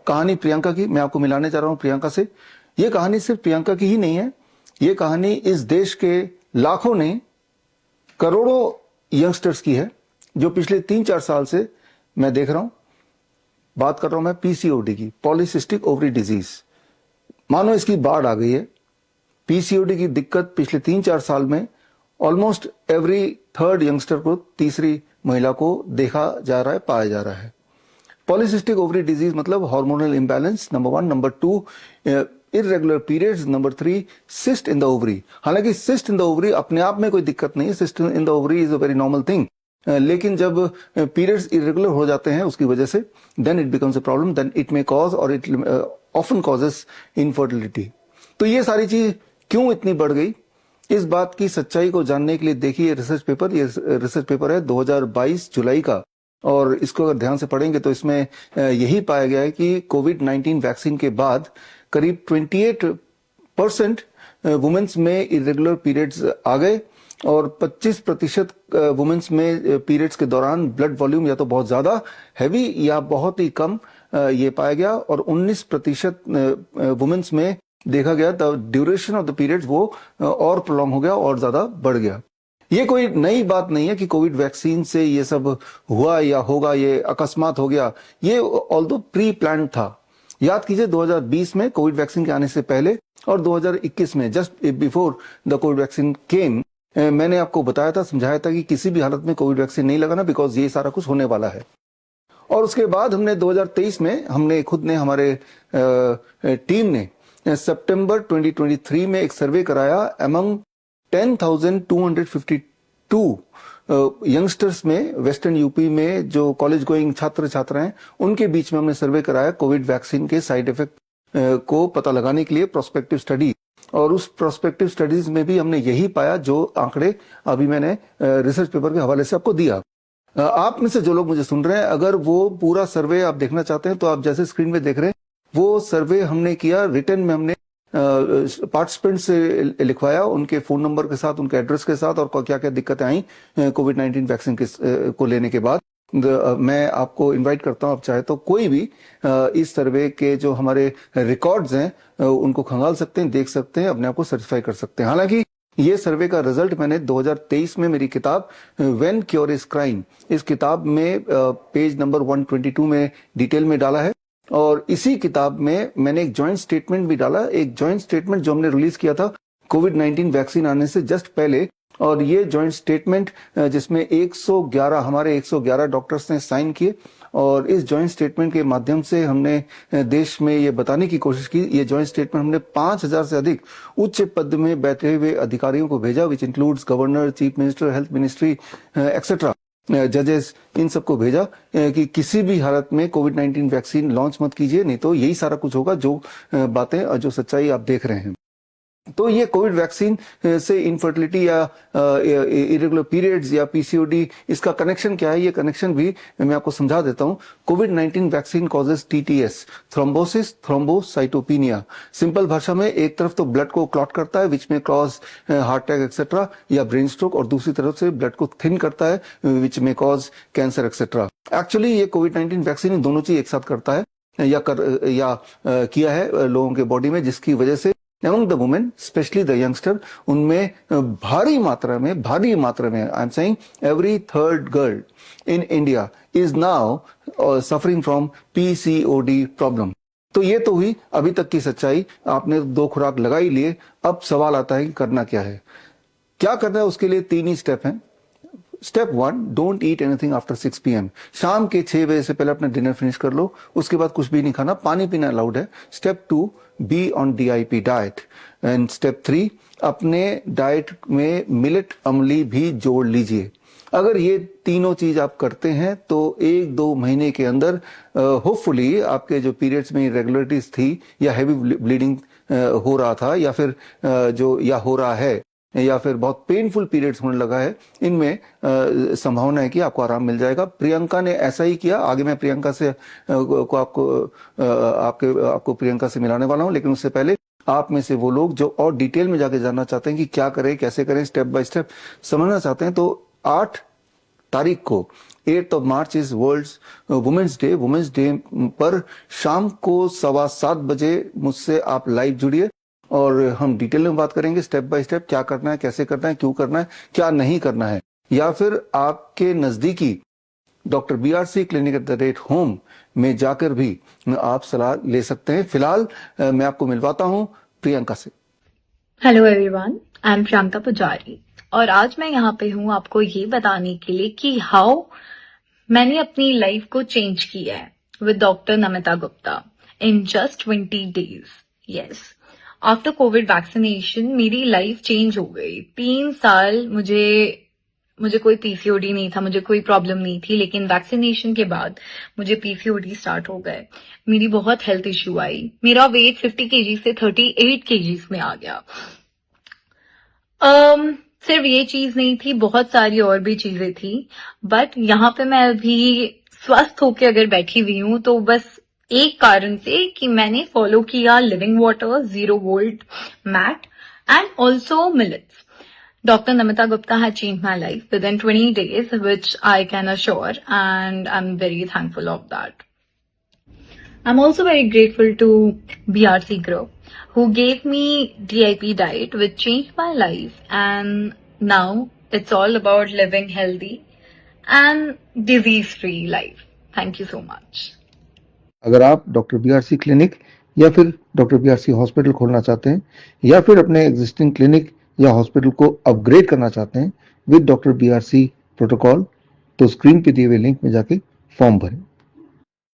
कहानी प्रियंका की, मैं आपको मिलाने जा रहा हूं प्रियंका से। ये कहानी सिर्फ प्रियंका की ही नहीं है, ये कहानी इस देश के लाखों नहीं करोड़ों यंगस्टर्स की है, जो पिछले 3-4 साल से मैं देख रहा हूं। बात कर रहा हूं मैं पीसीओडी की, पॉलीसिस्टिक ओवरी डिजीज। मानो इसकी बाढ़ आ गई है। पीसीओडी की दिक्कत पिछले 3-4 साल में ऑलमोस्ट एवरी थर्ड यंगस्टर को, तीसरी महिला को देखा जा रहा है, पाया जा रहा है। पॉलीसिस्टिक ओवरी डिजीज मतलब hormonal imbalance, number 1। Number 2 irregular periods. Number 3 cyst in the ovary. हालांकि सिस्ट इन द ओवरी अपने आप में कोई दिक्कत नहीं है, cyst in the ovary is a very normal thing, लेकिन जब पीरियड्स इरेगुलर हो जाते हैं उसकी वजह से, then it becomes a problem, then it may cause और इट ऑफन कॉजेस इनफर्टिलिटी। तो ये सारी चीज क्यों इतनी बढ़ गई, इस बात की सच्चाई को जानने के लिए देखिए रिसर्च पेपर। ये रिसर्च पेपर है 2022 जुलाई का, और इसको अगर ध्यान से पढ़ेंगे तो इसमें यही पाया गया है कि कोविड-19 वैक्सीन के बाद करीब 28% वुमेन्स में इरेगुलर पीरियड्स आ गए, और 25% वुमेन्स में पीरियड्स के दौरान ब्लड वॉल्यूम या तो बहुत ज्यादा हैवी या बहुत ही कम ये पाया गया, और 19% वुमेन्स में देखा गया the duration of the periods वो और प्रोलॉन्ग हो गया और ज्यादा बढ़ गया। ये कोई नई बात नहीं है कि कोविड वैक्सीन से ये सब हुआ या होगा, ये अकस्मात हो गया। ये ऑल्दो प्री प्लान था। याद कीजिए 2020 में कोविड वैक्सीन के आने से पहले और 2021 में just before the Covid vaccine केम, मैंने आपको बताया था, समझाया था कि किसी भी हालत में कोविड वैक्सीन नहीं लगाना, बिकॉज ये सारा कुछ होने वाला है। और उसके बाद हमने 2023 में हमने खुद ने, हमारे टीम ने सितंबर 2023 में एक सर्वे कराया अमंग 10,252 यंगस्टर्स में, वेस्टर्न यूपी में जो कॉलेज गोइंग छात्र छात्रा हैं, उनके बीच में हमने सर्वे कराया कोविड वैक्सीन के साइड इफेक्ट को पता लगाने के लिए, प्रोस्पेक्टिव स्टडी। और उस प्रोस्पेक्टिव स्टडीज में भी हमने यही पाया जो आंकड़े अभी मैंने रिसर्च पेपर के हवाले से आपको दिया। आप में से जो लोग मुझे सुन रहे हैं, अगर वो पूरा सर्वे आप देखना चाहते हैं तो आप जैसे स्क्रीन में देख रहे हैं, वो सर्वे हमने किया, रिटर्न में हमने पार्टिसिपेंट से लिखवाया, उनके फोन नंबर के साथ, उनके एड्रेस के साथ, और क्या क्या दिक्कतें आई कोविड-19 वैक्सीन को लेने के बाद। मैं आपको इनवाइट करता हूं, आप चाहे तो कोई भी इस सर्वे के जो हमारे रिकॉर्ड्स हैं उनको खंगाल सकते हैं, देख सकते हैं, अपने आप को सर्टिफाई कर सकते हैं। हालांकि ये सर्वे का रिजल्ट मैंने 2023 में मेरी किताब व्हेन क्योर इज क्राइम, इस किताब में पेज नंबर 122 में डिटेल में डाला है। और इसी किताब में मैंने एक जॉइंट स्टेटमेंट भी डाला, एक जॉइंट स्टेटमेंट जो हमने रिलीज किया था कोविड-19 वैक्सीन आने से जस्ट पहले। और ये जॉइंट स्टेटमेंट जिसमें 111 हमारे 111 डॉक्टर्स ने साइन किए, और इस जॉइंट स्टेटमेंट के माध्यम से हमने देश में ये बताने की कोशिश की। ये जॉइंट स्टेटमेंट हमने 5,000 से अधिक उच्च पद में बैठे हुए अधिकारियों को भेजा, which includes governor, chief minister, health ministry etcetera, जजेस, इन सबको भेजा कि किसी भी हालत में कोविड-19 वैक्सीन लॉन्च मत कीजिए, नहीं तो यही सारा कुछ होगा जो बातें और जो सच्चाई आप देख रहे हैं। तो ये कोविड वैक्सीन से इनफर्टिलिटी या इरेगुलर पीरियड्स या पीसीओडी, इसका कनेक्शन क्या है, ये कनेक्शन भी मैं आपको समझा देता हूं। कोविड-19 vaccine causes TTS, thrombosis, thrombocytopenia. Simple भाषा में एक तरफ तो ब्लड को क्लॉट करता है, विच में कॉज हार्ट अटैक एक्सेट्रा या ब्रेन स्ट्रोक, और दूसरी तरफ से ब्लड को थिन करता है, विच में कॉज कैंसर एक्सेट्रा। एक्चुअली ये कोविड-19 वैक्सीन दोनों चीज एक साथ करता है या किया है लोगों के बॉडी में, जिसकी वजह से among the women, especially the youngster, उनमें भारी मात्रा में I am saying every third girl in India is now suffering from PCOD problem. तो ये तो हुई अभी तक की सच्चाई। आपने 2 खुराक लगा ही लिए, अब सवाल आता है कि करना क्या है। क्या करना है, उसके लिए 3 ही स्टेप हैं। Step 1, don't eat anything after 6 PM। शाम के 6 बजे से पहले अपना डिनर फिनिश कर लो, उसके बाद कुछ भी नहीं खाना, पानी पीना अलाउड है। Step 2, be on DIP diet. And step 3, अपने डाइट में मिलेट अमली भी जोड़ लीजिए। अगर ये तीनों चीज आप करते हैं तो 1-2 महीने के अंदर होपफुली आपके जो पीरियड्स में इरेगुलरिटीज थी या हैवी ब्लीडिंग हो रहा था, या फिर या हो रहा है, या फिर बहुत पेनफुल पीरियड्स होने लगा है, इनमें संभावना है कि आपको आराम मिल जाएगा। प्रियंका ने ऐसा ही किया। आगे मैं प्रियंका से आपको प्रियंका से मिलाने वाला हूं, लेकिन उससे पहले आप में से वो लोग जो और डिटेल में जाके जानना चाहते हैं कि क्या करें, कैसे करें, स्टेप बाय स्टेप समझना चाहते हैं, तो 8 तारीख को 8th of March is world women's day. Women's day पर शाम को 7:15 बजे मुझसे आप लाइव जुड़िए और हम डिटेल में बात करेंगे, स्टेप बाय स्टेप, क्या करना है, कैसे करना है, क्यों करना है, क्या नहीं करना है। या फिर आपके नजदीकी डॉक्टर BRC clinic@home में जाकर भी आप सलाह ले सकते हैं। फिलहाल मैं आपको मिलवाता हूं प्रियंका से। Hello everyone, I am Priyanka पुजारी और आज मैं यहाँ पे हूँ आपको ये बताने के लिए कि हाउ मैंने अपनी लाइफ को चेंज किया है with doctor Namita Gupta in just 20 days. Yes, after Covid vaccination मेरी लाइफ चेंज हो गई। 3 साल मुझे कोई पीसीओडी नहीं था, मुझे कोई प्रॉब्लम नहीं थी, लेकिन वैक्सीनेशन के बाद मुझे पीसीओडी स्टार्ट हो गए। मेरी बहुत हेल्थ इश्यू आई। मेरा वेट 50 केजी से 38 केजीज में आ गया। सिर्फ ये चीज नहीं थी, बहुत सारी और भी चीजें थी, बट यहाँ पे मैं अभी स्वस्थ होके अगर बैठी हुई हूँ तो बस एक कारण से कि मैंने फॉलो किया living water, 0 volt mat and also millets. Dr. Namita Gupta had changed my life within 20 days, which I can assure, and I'm very thankful of that. I'm also very grateful to BRC Group, who gave me DIP diet, which changed my life, and now it's all about living healthy and disease-free life. Thank you so much. अगर आप doctor BRC clinic या फिर doctor BRC hospital खोलना चाहते हैं या फिर अपने एग्जिस्टिंग क्लिनिक या हॉस्पिटल को अपग्रेड करना चाहते हैं विद डॉक्टर BRC प्रोटोकॉल, तो स्क्रीन पे दिए हुए लिंक में जाके फॉर्म भरें।